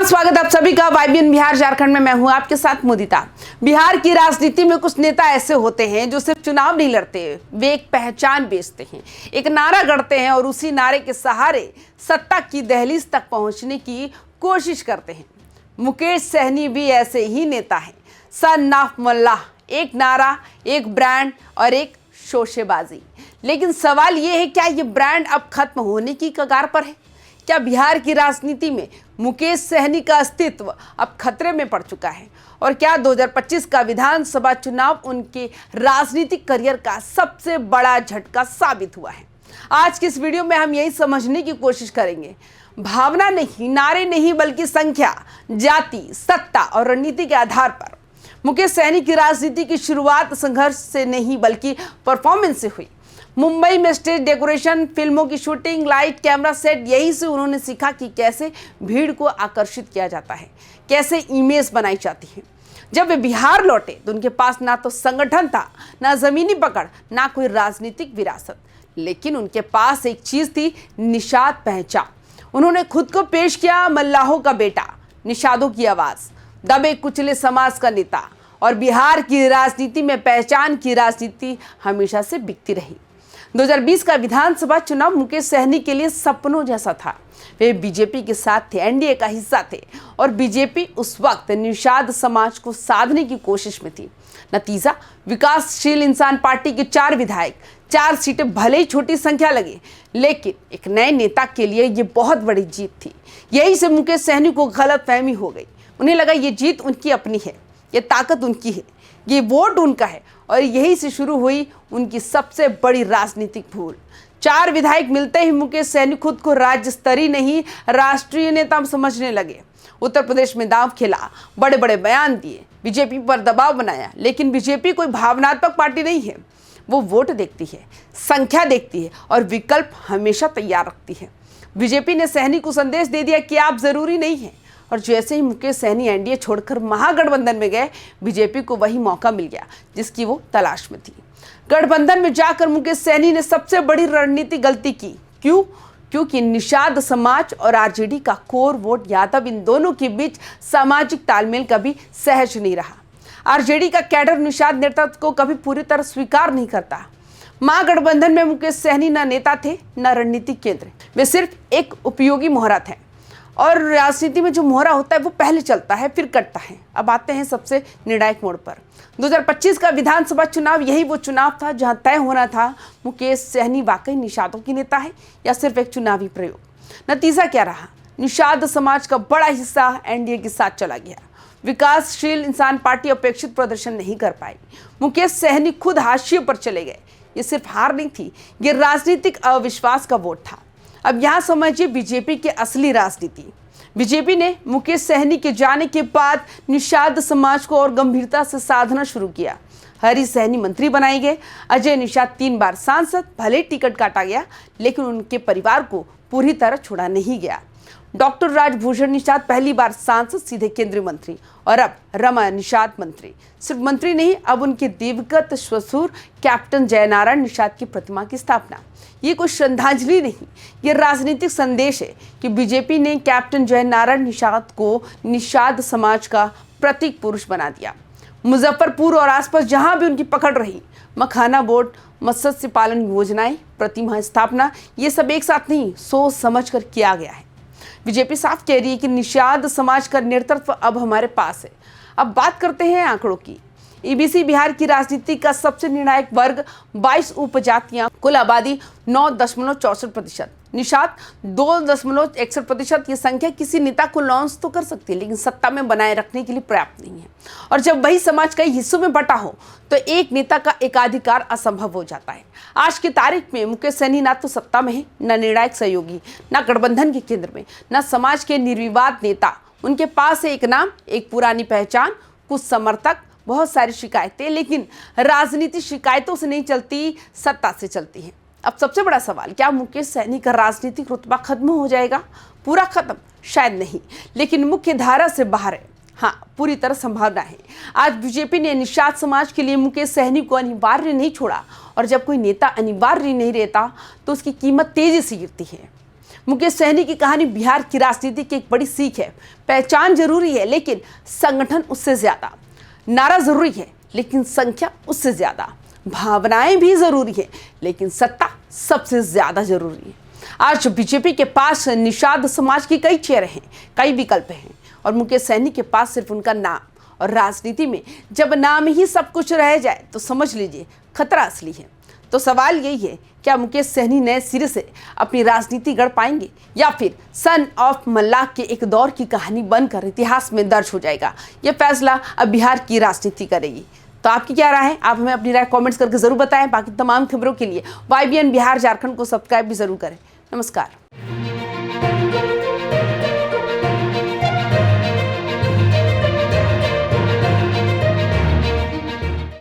नमस्कार, स्वागत आप सभी का वाइबियन बिहार झारखंड में। मैं हूं आपके साथ मुदिता। बिहार की राजनीति में कुछ नेता ऐसे होते हैं जो सिर्फ चुनाव नहीं लड़ते, वे एक पहचान बेचते हैं, एक नारा गढ़ते हैं और उसी नारे के सहारे सत्ता की दहलीज तक पहुंचने की कोशिश करते हैं। मुकेश सहनी भी ऐसे ही नेता हैं। सन ऑफ मल्लाह, एक नारा, एक ब्रांड और एक शोशेबाजी। लेकिन सवाल यह है, क्या ये ब्रांड अब खत्म होने की कगार पर है? क्या बिहार की राजनीति में मुकेश सहनी का अस्तित्व अब खतरे में पड़ चुका है? और क्या 2025 का विधानसभा चुनाव उनके राजनीतिक करियर का सबसे बड़ा झटका साबित हुआ है? आज की इस वीडियो में हम यही समझने की कोशिश करेंगे। भावना नहीं, नारे नहीं, बल्कि संख्या, जाति, सत्ता और रणनीति के आधार पर मुकेश सहनी की राजनीति की शुरुआत संघर्ष से नहीं बल्कि परफॉर्मेंस से हुई। मुंबई में स्टेज डेकोरेशन, फिल्मों की शूटिंग, लाइट, कैमरा सेट, यही से उन्होंने सीखा कि कैसे भीड़ को आकर्षित किया जाता है, कैसे इमेज बनाई जाती है। जब वे बिहार लौटे तो उनके पास ना तो संगठन था, ना जमीनी पकड़, ना कोई राजनीतिक विरासत, लेकिन उनके पास एक चीज थी, निषाद पहचान। उन्होंने खुद को पेश किया मल्लाहों का बेटा, निषादों की आवाज, दबे कुचले समाज का नेता। और बिहार की राजनीति में पहचान की राजनीति हमेशा से बिकती रही। 2020 का विधानसभा चुनाव मुकेश सहनी के लिए सपनों जैसा था। वे बीजेपी के साथ थे, एनडीए का हिस्सा थे और बीजेपी उस वक्त निषाद समाज को साधने की कोशिश में थी। नतीजा, विकासशील इंसान पार्टी के 4 विधायक, 4 सीटें भले ही छोटी संख्या लगे, लेकिन एक नए नेता के लिए ये बहुत बड़ी जीत थी। यही से मुकेश सहनी को गलतफहमी हो गई। उन्हें लगा ये जीत उनकी अपनी है, ये ताकत उनकी है, ये वोट उनका है। और यही से शुरू हुई उनकी सबसे बड़ी राजनीतिक भूल। 4 विधायक मिलते ही मुकेश सहनी खुद को राज्य स्तरीय नहीं, राष्ट्रीय नेता समझने लगे। उत्तर प्रदेश में दांव खेला, बड़े बड़े बयान दिए, बीजेपी पर दबाव बनाया। लेकिन बीजेपी कोई भावनात्मक पार्टी नहीं है, वो वोट देखती है, संख्या देखती है और विकल्प हमेशा तैयार रखती है। बीजेपी ने सहनी को संदेश दे दिया कि आप जरूरी नहीं है। और जैसे ही मुकेश सहनी एनडीए छोड़कर महागठबंधन में गए, बीजेपी को वही मौका मिल गया जिसकी वो तलाश में थी। गठबंधन में जाकर मुकेश सहनी ने सबसे बड़ी रणनीति गलती की। क्यों? क्योंकि निषाद समाज और आरजेडी का कोर वोट यादव, इन दोनों के बीच सामाजिक तालमेल कभी सहज नहीं रहा। आरजेडी का कैडर निषाद नेतृत्व को कभी पूरी तरह स्वीकार नहीं करता। महागठबंधन में मुकेश सहनी न नेता थे, न रणनीतिक केंद्र, वे सिर्फ एक उपयोगी मोहरा थे। और राजनीति में जो मोहरा होता है वो पहले चलता है फिर कटता है। अब आते हैं सबसे निर्णायक मोड़ पर। 2025 का विधानसभा चुनाव यही वो चुनाव था जहां तय होना था, मुकेश सहनी वाकई निषादों की नेता है या सिर्फ एक चुनावी प्रयोग। नतीजा क्या रहा? निषाद समाज का बड़ा हिस्सा एनडीए के साथ चला गया। विकासशील इंसान पार्टी अपेक्षित प्रदर्शन नहीं कर पाई। मुकेश सहनी खुद हाशिए पर चले गए। ये सिर्फ हार नहीं थी, ये राजनीतिक अविश्वास का वोट था। अब यहाँ समझिए बीजेपी की असली राजनीति। बीजेपी ने मुकेश सहनी के जाने के बाद निषाद समाज को और गंभीरता से साधना शुरू किया। हरी सहनी मंत्री बनाए गए, अजय निषाद 3 बार सांसद, भले टिकट काटा गया लेकिन उनके परिवार को पूरी तरह छोड़ा नहीं गया। डॉक्टर राजभूषण निषाद पहली बार सांसद, सीधे केंद्रीय मंत्री। और अब रमा निषाद मंत्री, सिर्फ मंत्री नहीं, अब उनके दिवंगत ससुर कैप्टन जयनारायण निषाद की प्रतिमा की स्थापना। ये कोई श्रद्धांजलि नहीं, ये राजनीतिक संदेश है कि बीजेपी ने कैप्टन जयनारायण निषाद को निषाद समाज का प्रतीक पुरुष बना दिया। मुजफ्फरपुर और आसपास जहां भी उनकी पकड़ रही, मखाना बोर्ड, मत्स्य पालन योजनाएं, प्रतिमा स्थापना, ये सब एक साथ नहीं, सोच समझ कर किया गया है। बीजेपी साफ कह रही है कि निषाद समाज का नेतृत्व अब हमारे पास है। अब बात करते हैं आंकड़ों की। ईबीसी बिहार की राजनीति का सबसे निर्णायक वर्ग, 22 उपजातियां, कुल आबादी 9.64%, निषाद 2.61%। ये संख्या किसी नेता को लॉन्च तो कर सकती है लेकिन सत्ता में बनाए रखने के लिए पर्याप्त नहीं है। और जब वही समाज कई हिस्सों में बंटा हो तो एक नेता का एकाधिकार असंभव हो जाता है। आज की तारीख में मुकेश सहनी ना तो सत्ता में है, न निर्णायक सहयोगी, न गठबंधन के केंद्र में, न समाज के निर्विवाद नेता। उनके पास है एक नाम, एक पुरानी पहचान, कुछ समर्थक, बहुत सारी शिकायतें। लेकिन राजनीति शिकायतों से नहीं चलती, सत्ता से चलती है। अब सबसे बड़ा सवाल, क्या मुकेश सहनी का राजनीतिक रुतबा खत्म हो जाएगा? पूरा खत्म शायद नहीं, लेकिन मुख्य धारा से बाहर है। हाँ, पूरी तरह संभावना है। आज बीजेपी ने निषाद समाज के लिए मुकेश सहनी को अनिवार्य नहीं छोड़ा। और जब कोई नेता अनिवार्य नहीं रहता तो उसकी कीमत तेजी से गिरती है। मुकेश सहनी की कहानी बिहार की राजनीति की एक बड़ी सीख है। पहचान जरूरी है लेकिन संगठन उससे ज्यादा, नारा जरूरी है लेकिन संख्या उससे ज्यादा, भावनाएं भी जरूरी है लेकिन सत्ता सबसे ज्यादा जरूरी है। आज बीजेपी के पास निषाद समाज की कई चेहरे हैं, कई विकल्प हैं और मुकेश सहनी के पास सिर्फ उनका नाम। और राजनीति में जब नाम ही सब कुछ रह जाए तो समझ लीजिए खतरा असली है। तो सवाल यही है, क्या मुकेश सहनी नए सिरे से अपनी राजनीति गढ़ पाएंगे या फिर सन ऑफ मल्लाह के एक दौर की कहानी बनकर इतिहास में दर्ज हो जाएगा? यह फैसला अब बिहार की राजनीति करेगी। तो आपकी क्या राय है? आप हमें अपनी राय कमेंट्स करके जरूर बताएं। बाकी तमाम खबरों के लिए YBN बिहार झारखंड को सब्सक्राइब भी जरूर करें। नमस्कार।